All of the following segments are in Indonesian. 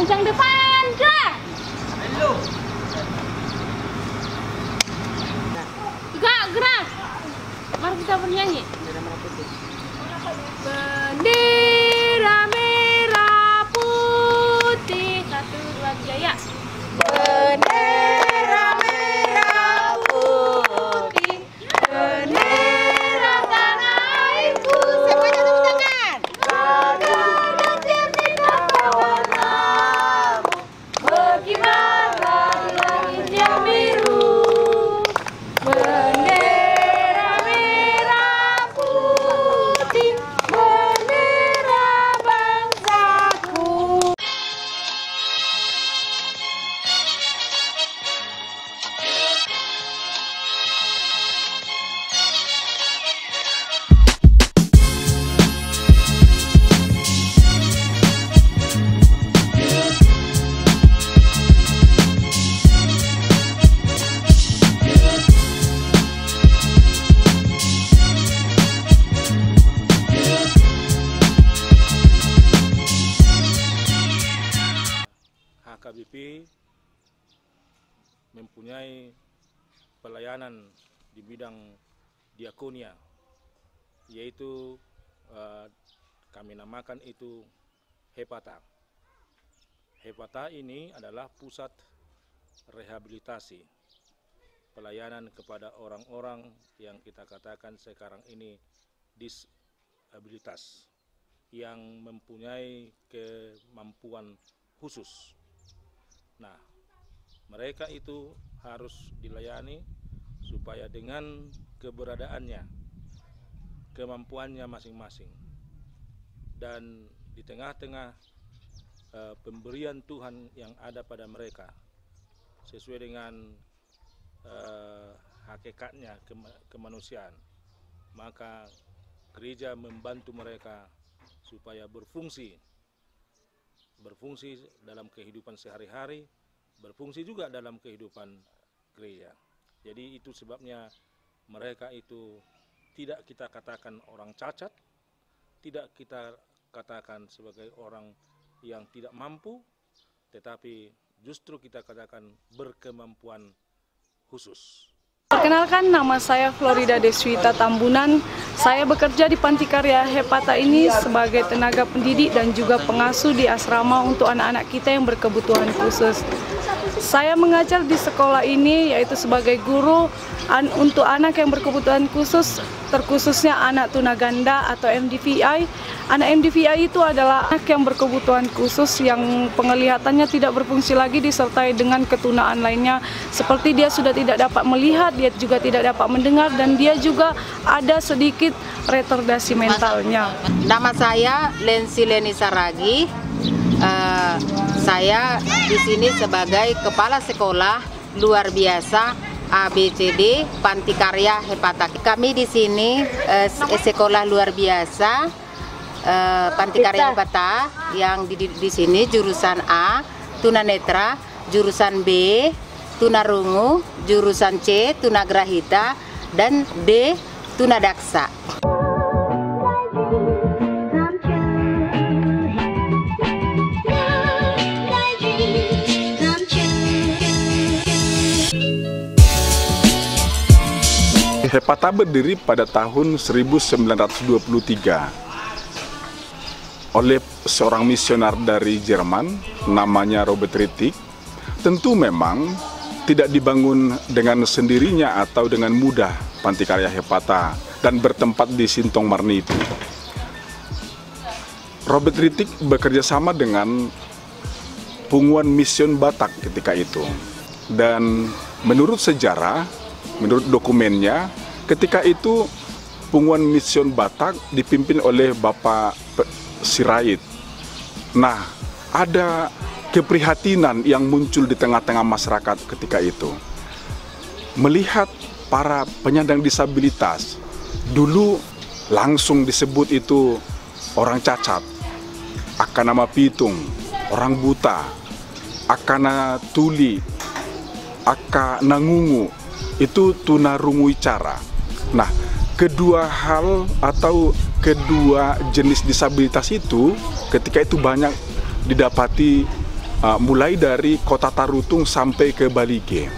Lancang depan, gerak. Gerak. Mari kita bernyanyi. Bendera merah putih, 1, 2, 3 ya. Bendera merah putih, bendera tanah airku. Semuanya tepuk tangan. Bagaikan cerita warnamu, berkibarlah di langit yang biru. Bendera merah putih, bendera bangsaku. HKBP mempunyai pelayanan di bidang diakonia, yaitu kami namakan itu HEPATA. HEPATA ini adalah pusat rehabilitasi, pelayanan kepada orang-orang yang kita katakan sekarang ini disabilitas, yang mempunyai kemampuan khusus. Nah, mereka itu harus dilayani supaya dengan keberadaannya, kemampuannya masing-masing, dan di tengah-tengah pemberian Tuhan yang ada pada mereka, sesuai dengan hakikatnya kemanusiaan, maka gereja membantu mereka supaya berfungsi dalam kehidupan sehari-hari, berfungsi juga dalam kehidupan gereja. Jadi itu sebabnya mereka itu tidak kita katakan orang cacat, tidak kita katakan sebagai orang yang tidak mampu, tetapi justru kita katakan berkemampuan khusus. Perkenalkan, nama saya Florida Deswita Tambunan. Saya bekerja di Panti Karya HEPATA ini sebagai tenaga pendidik dan juga pengasuh di asrama untuk anak-anak kita yang berkebutuhan khusus. Saya mengajar di sekolah ini yaitu sebagai guru untuk anak yang berkebutuhan khusus, terkhususnya anak tunaganda atau MDVI. Anak MDVI itu adalah anak yang berkebutuhan khusus yang penglihatannya tidak berfungsi lagi disertai dengan ketunaan lainnya, seperti dia sudah tidak dapat melihat, dia juga tidak dapat mendengar, dan dia juga ada sedikit retardasi mentalnya. Nama saya Lensi Leni Saragi. Saya di sini sebagai kepala sekolah luar biasa ABCD Panti Karya HEPATA. Kami di sini sekolah luar biasa Panti Karya HEPATA yang di sini jurusan A tunanetra, jurusan B tunarungu, jurusan C tunagrahita, dan D tunadaksa. HEPATA berdiri pada tahun 1923 oleh seorang misioner dari Jerman namanya Robert Rittig. Tentu memang tidak dibangun dengan sendirinya atau dengan mudah Panti Karya HEPATA dan bertempat di Sintong Marni itu. Robert Rittig bekerja sama dengan Punguan Mission Batak ketika itu. Dan menurut sejarah, menurut dokumennya, ketika itu Punguan Mission Batak dipimpin oleh Bapak Sirait. Nah, ada keprihatinan yang muncul di tengah-tengah masyarakat ketika itu. Melihat para penyandang disabilitas, dulu langsung disebut itu orang cacat, akana pitung, orang buta, akana tuli, akana ngungu, itu tunarungu wicara. Nah, kedua hal atau kedua jenis disabilitas itu ketika itu banyak didapati mulai dari Kota Tarutung sampai ke Balige.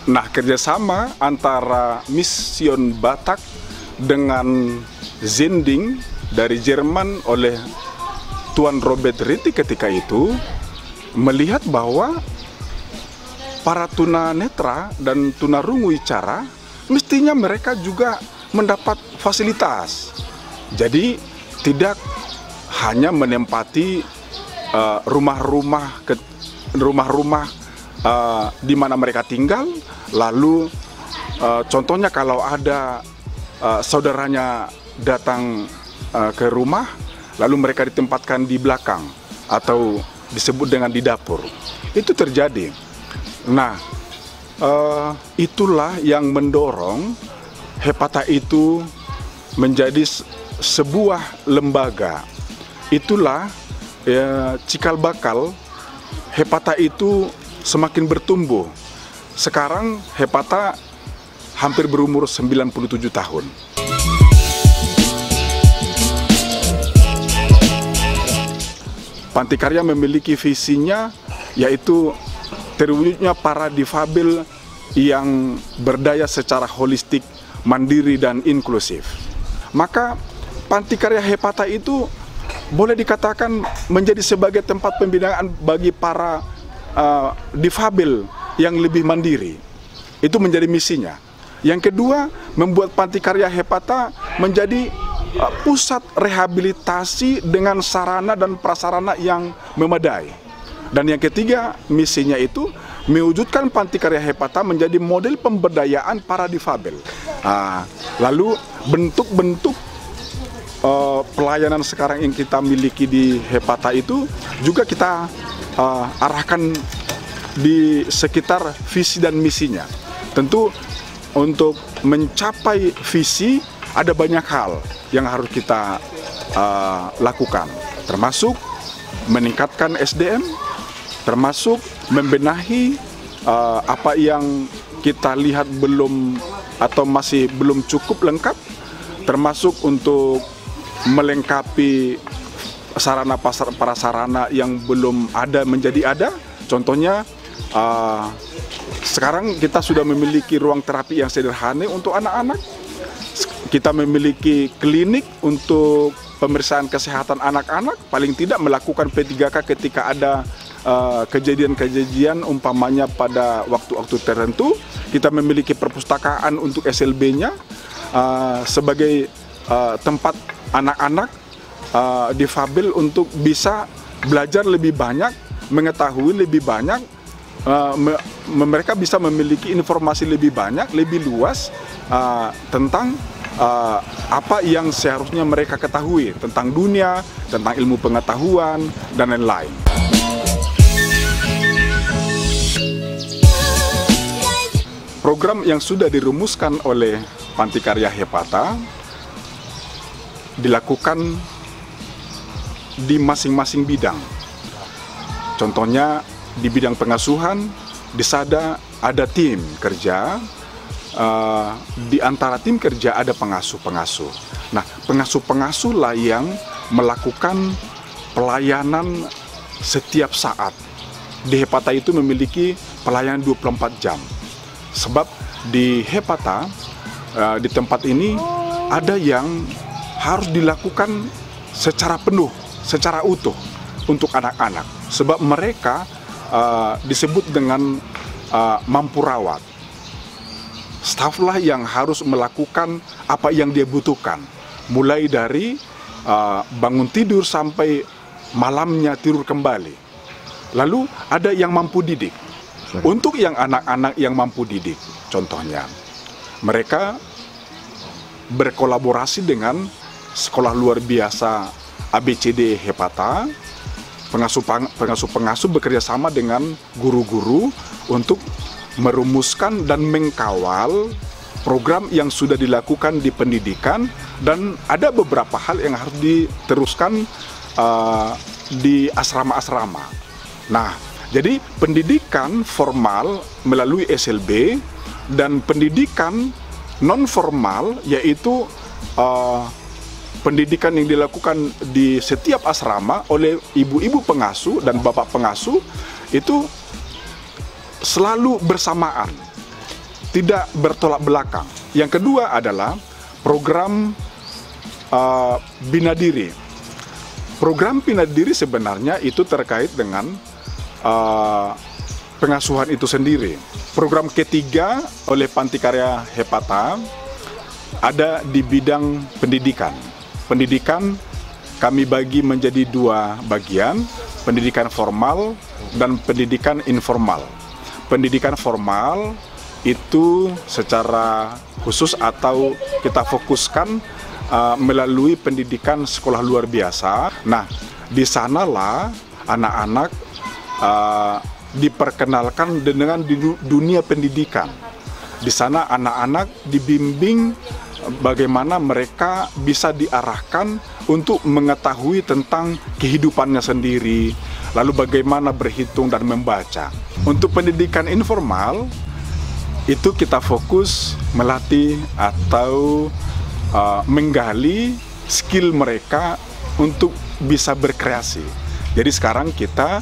Nah, kerjasama antara Mission Batak dengan Zinding dari Jerman oleh Tuan Robert Rittig ketika itu melihat bahwa para tunanetra dan tunarungu wicara mestinya mereka juga mendapat fasilitas. Jadi tidak hanya menempati rumah-rumah di mana mereka tinggal, lalu contohnya kalau ada saudaranya datang ke rumah, lalu mereka ditempatkan di belakang atau disebut dengan di dapur. Itu terjadi. Nah, itulah yang mendorong Hepata itu menjadi sebuah lembaga. Itulah cikal bakal Hepata itu semakin bertumbuh. Sekarang Hepata hampir berumur 97 tahun. Panti Karya memiliki visinya, yaitu terwujudnya para difabel yang berdaya secara holistik, mandiri dan inklusif. Maka Panti Karya Hepata itu boleh dikatakan menjadi sebagai tempat pembinaan bagi para difabel yang lebih mandiri. Itu menjadi misinya. Yang kedua, membuat Panti Karya Hepata menjadi pusat rehabilitasi dengan sarana dan prasarana yang memadai. Dan yang ketiga, misinya itu mewujudkan Panti Karya Hepata menjadi model pemberdayaan para difabel. Lalu bentuk-bentuk pelayanan sekarang yang kita miliki di Hepata itu juga kita arahkan di sekitar visi dan misinya. Tentu untuk mencapai visi ada banyak hal yang harus kita lakukan, termasuk meningkatkan SDM, termasuk membenahi apa yang kita lihat belum atau masih belum cukup lengkap, termasuk untuk melengkapi sarana prasarana yang belum ada menjadi ada. Contohnya sekarang kita sudah memiliki ruang terapi yang sederhana untuk anak-anak. Kita memiliki klinik untuk pemeriksaan kesehatan anak-anak, paling tidak melakukan P3K ketika ada kejadian-kejadian umpamanya pada waktu-waktu tertentu. Kita memiliki perpustakaan untuk SLB-nya sebagai tempat anak-anak difabel untuk bisa belajar lebih banyak, mengetahui lebih banyak, mereka bisa memiliki informasi lebih banyak, lebih luas tentang apa yang seharusnya mereka ketahui tentang dunia, tentang ilmu pengetahuan, dan lain-lain. Program yang sudah dirumuskan oleh Panti Karya Hepata dilakukan di masing-masing bidang. Contohnya di bidang pengasuhan, di SADA ada tim kerja. Di antara tim kerja ada pengasuh-pengasuh. Nah, pengasuh-pengasuh lah yang melakukan pelayanan setiap saat. Di Hepata itu memiliki pelayanan 24 jam. Sebab di Hepata, di tempat ini ada yang harus dilakukan secara penuh, secara utuh untuk anak-anak. Sebab mereka disebut dengan mampu rawat. Staflah yang harus melakukan apa yang dia butuhkan, mulai dari bangun tidur sampai malamnya tidur kembali. Lalu ada yang mampu didik. Untuk yang anak-anak yang mampu didik, contohnya mereka berkolaborasi dengan sekolah luar biasa ABCD Hepata. Pengasuh-pengasuh bekerja sama dengan guru-guru untuk merumuskan dan mengkawal program yang sudah dilakukan di pendidikan, dan ada beberapa hal yang harus diteruskan di asrama-asrama. Nah, jadi pendidikan formal melalui SLB dan pendidikan non formal, yaitu pendidikan yang dilakukan di setiap asrama oleh ibu-ibu pengasuh dan bapak pengasuh itu selalu bersamaan, tidak bertolak belakang. Yang kedua adalah program Bina Diri. Program Bina Diri sebenarnya itu terkait dengan pengasuhan itu sendiri. Program ketiga oleh Pantikarya Hepata ada di bidang pendidikan. Pendidikan kami bagi menjadi dua bagian, pendidikan formal dan pendidikan informal. Pendidikan formal itu secara khusus atau kita fokuskan melalui pendidikan sekolah luar biasa. Nah, di sanalah anak-anak diperkenalkan dengan dunia pendidikan. Di sana anak-anak dibimbing bagaimana mereka bisa diarahkan untuk mengetahui tentang kehidupannya sendiri, lalu bagaimana berhitung dan membaca. Untuk pendidikan informal, itu kita fokus melatih atau menggali skill mereka untuk bisa berkreasi. Jadi sekarang kita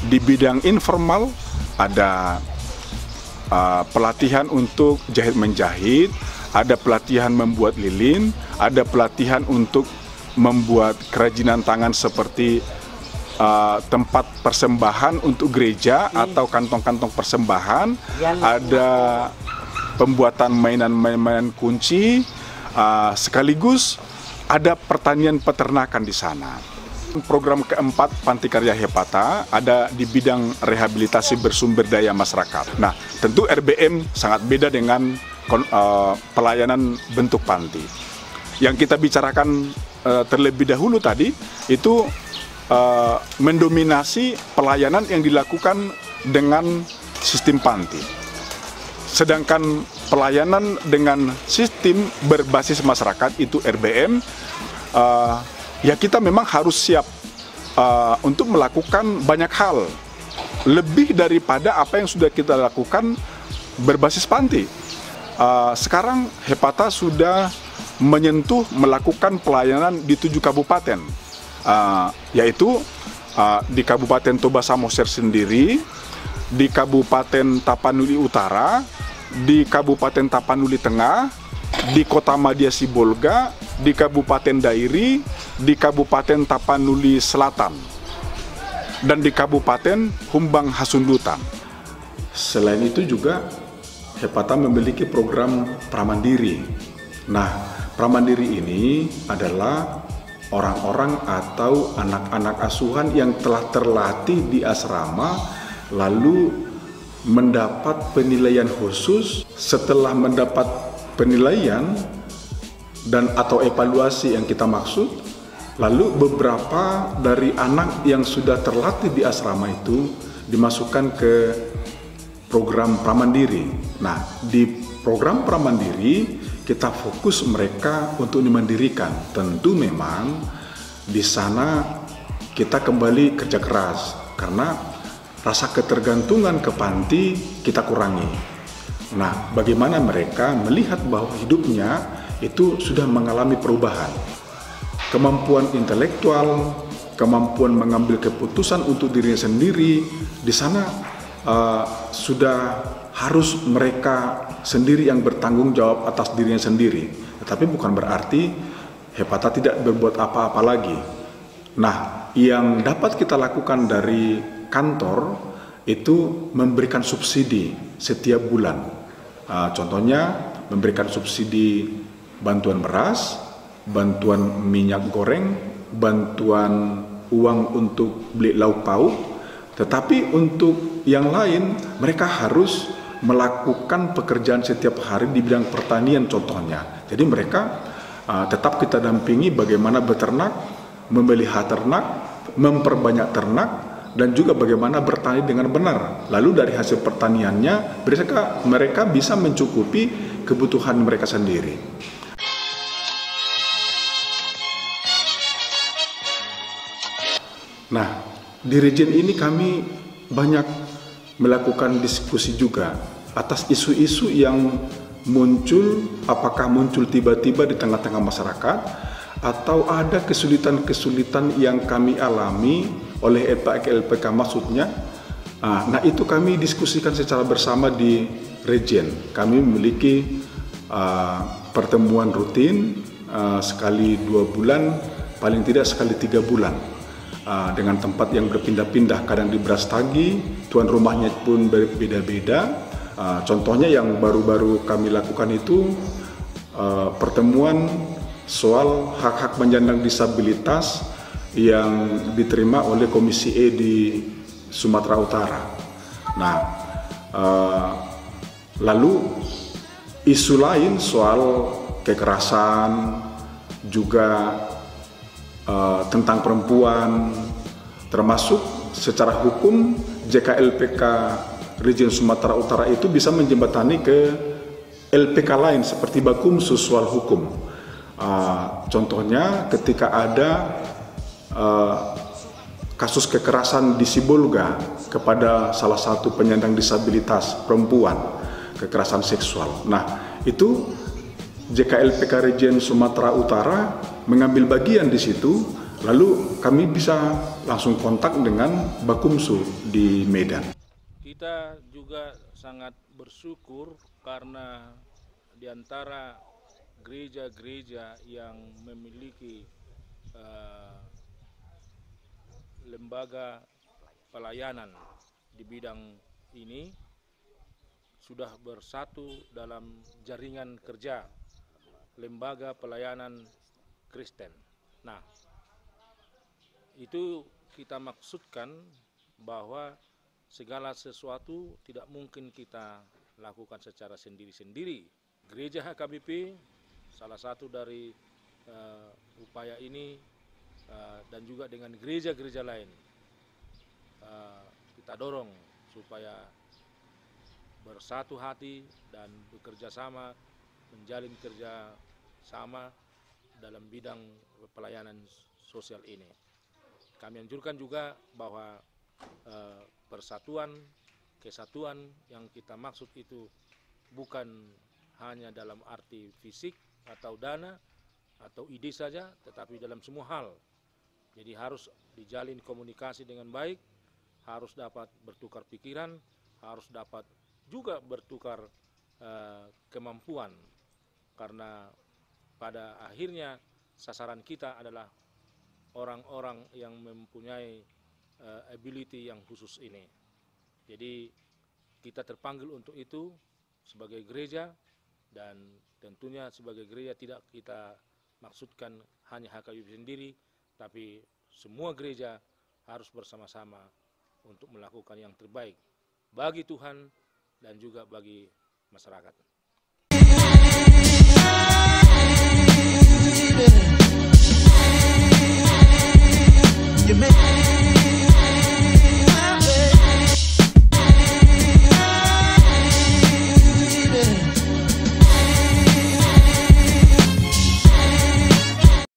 di bidang informal ada pelatihan untuk jahit-menjahit, ada pelatihan membuat lilin, ada pelatihan untuk membuat kerajinan tangan seperti tempat persembahan untuk gereja atau kantong-kantong persembahan, ada pembuatan mainan-mainan kunci, sekaligus ada pertanian peternakan di sana. Program keempat Pantikarya Hepata ada di bidang rehabilitasi bersumber daya masyarakat. Nah, tentu RBM sangat beda dengan pelayanan bentuk panti. Yang kita bicarakan terlebih dahulu tadi itu mendominasi pelayanan yang dilakukan dengan sistem panti. Sedangkan pelayanan dengan sistem berbasis masyarakat itu RBM, ya kita memang harus siap untuk melakukan banyak hal lebih daripada apa yang sudah kita lakukan berbasis panti. Sekarang Hepata sudah menyentuh melakukan pelayanan di 7 kabupaten, yaitu di Kabupaten Toba Samosir sendiri, di Kabupaten Tapanuli Utara, di Kabupaten Tapanuli Tengah, di Kota Madya Sibolga, di Kabupaten Dairi, di Kabupaten Tapanuli Selatan, dan di Kabupaten Humbang Hasundutan. Selain itu juga Hepata memiliki program Pramandiri. Nah, Pramandiri ini adalah orang-orang atau anak-anak asuhan yang telah terlatih di asrama lalu mendapat penilaian khusus. Setelah mendapat penilaian dan atau evaluasi yang kita maksud, lalu beberapa dari anak yang sudah terlatih di asrama itu dimasukkan ke program Pramandiri. Nah, di program Pramandiri kita fokus mereka untuk dimandirikan. Tentu memang di sana kita kembali kerja keras karena rasa ketergantungan ke panti kita kurangi. Nah, bagaimana mereka melihat bahwa hidupnya itu sudah mengalami perubahan. Kemampuan intelektual, kemampuan mengambil keputusan untuk dirinya sendiri, di sana sudah harus mereka sendiri yang bertanggung jawab atas dirinya sendiri. Tetapi bukan berarti Hepata tidak berbuat apa-apa lagi. Nah, yang dapat kita lakukan dari kantor itu memberikan subsidi setiap bulan. Contohnya memberikan subsidi bantuan beras, bantuan minyak goreng, bantuan uang untuk beli lauk pauk. Tetapi untuk yang lain mereka harus melakukan pekerjaan setiap hari di bidang pertanian contohnya. Jadi mereka tetap kita dampingi bagaimana beternak, memelihara ternak, memperbanyak ternak, dan juga bagaimana bertani dengan benar. Lalu dari hasil pertaniannya mereka bisa mencukupi kebutuhan mereka sendiri. Nah, di region ini kami banyak melakukan diskusi juga atas isu-isu yang muncul, apakah muncul tiba-tiba di tengah-tengah masyarakat atau ada kesulitan-kesulitan yang kami alami oleh LPK maksudnya. Nah itu kami diskusikan secara bersama di Regen. Kami memiliki pertemuan rutin sekali 2 bulan, paling tidak sekali 3 bulan. Dengan tempat yang berpindah-pindah, kadang di Brastagi, tuan rumahnya pun berbeda-beda. Contohnya yang baru-baru kami lakukan itu pertemuan soal hak-hak penyandang disabilitas yang diterima oleh Komisi E di Sumatera Utara. Nah, lalu isu lain soal kekerasan juga tentang perempuan, termasuk secara hukum JKLPK Region Sumatera Utara itu bisa menjembatani ke LPK lain seperti Bakumsu soal hukum. Contohnya ketika ada kasus kekerasan di Sibolga kepada salah satu penyandang disabilitas perempuan, kekerasan seksual. Nah, itu JKLPK Region Sumatera Utara mengambil bagian di situ, lalu kami bisa langsung kontak dengan Bakumsu di Medan. Kita juga sangat bersyukur karena di antara gereja-gereja yang memiliki lembaga pelayanan di bidang ini sudah bersatu dalam jaringan kerja lembaga pelayanan Kristen. Nah, itu kita maksudkan bahwa segala sesuatu tidak mungkin kita lakukan secara sendiri-sendiri. Gereja HKBP salah satu dari upaya ini dan juga dengan gereja-gereja lain kita dorong supaya bersatu hati dan bekerja sama, menjalin kerja sama dalam bidang pelayanan sosial ini. Kami anjurkan juga bahwa persatuan, kesatuan yang kita maksud itu bukan hanya dalam arti fisik atau dana atau ide saja, tetapi dalam semua hal. Jadi harus dijalin komunikasi dengan baik, harus dapat bertukar pikiran, harus dapat juga bertukar kemampuan, karena pada akhirnya sasaran kita adalah orang-orang yang mempunyai ability yang khusus ini. Jadi kita terpanggil untuk itu sebagai gereja, dan tentunya sebagai gereja tidak kita maksudkan hanya HKBP sendiri, tapi semua gereja harus bersama-sama untuk melakukan yang terbaik bagi Tuhan dan juga bagi masyarakat.